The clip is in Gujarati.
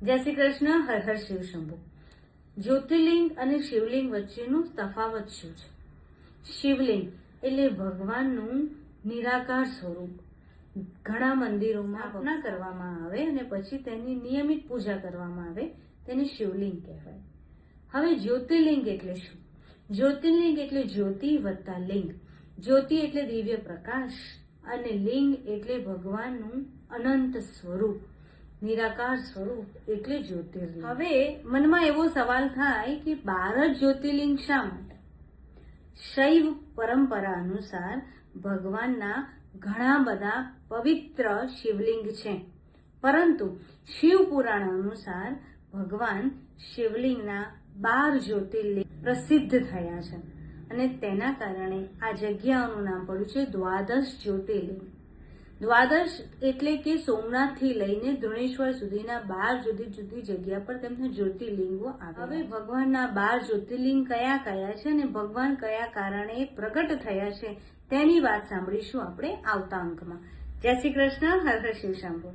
જય શ્રી કૃષ્ણ. હર હર શિવ શંભુ. જ્યોતિર્લિંગ અને શિવલિંગ વચ્ચેનું તફાવત શું છે? શિવલિંગ એટલે ભગવાનનું નિરાકાર સ્વરૂપ. ઘણા મંદિરોમાં સ્થાપના કરવામાં આવે અને પછી તેની નિયમિત પૂજા કરવામાં આવે, તેને શિવલિંગ કહેવાય. હવે જ્યોતિર્લિંગ એટલે શું? જ્યોતિર્લિંગ એટલે જ્યોતિ વત્તા લિંગ. જ્યોતિ એટલે દિવ્ય પ્રકાશ અને લિંગ એટલે ભગવાનનું અનંત સ્વરૂપ, નિરાકાર સ્વરૂપ એટલે જ્યોતિર્લિંગ. હવે મનમાં એવો સવાલ થાય કે 12 જ જ્યોતિર્લિંગ શા માટે? શૈવ પરંપરા અનુસાર ભગવાનના ઘણા બધા પવિત્ર શિવલિંગ છે, પરંતુ શિવ પુરાણ અનુસાર ભગવાન શિવલિંગના 12 જ્યોતિર્લિંગ પ્રસિદ્ધ થયા છે અને તેના કારણે આ જગ્યાઓનું નામ પડ્યું છે દ્વાદશ જ્યોતિર્લિંગ. દ્વાદશ એટલે કે સોમનાથથી લઈને ધૃણેશ્વર સુધીના 12 જુદી જુદી જગ્યા પર તેમના જ્યોતિર્લિંગો આવે. હવે ભગવાનના 12 જ્યોતિર્લિંગ કયા કયા છે અને ભગવાન કયા કારણે પ્રગટ થયા છે તેની વાત સાંભળીશું આપણે આવતા અંકમાં. જય શ્રી કૃષ્ણ. હર હર શિવ શંભુ.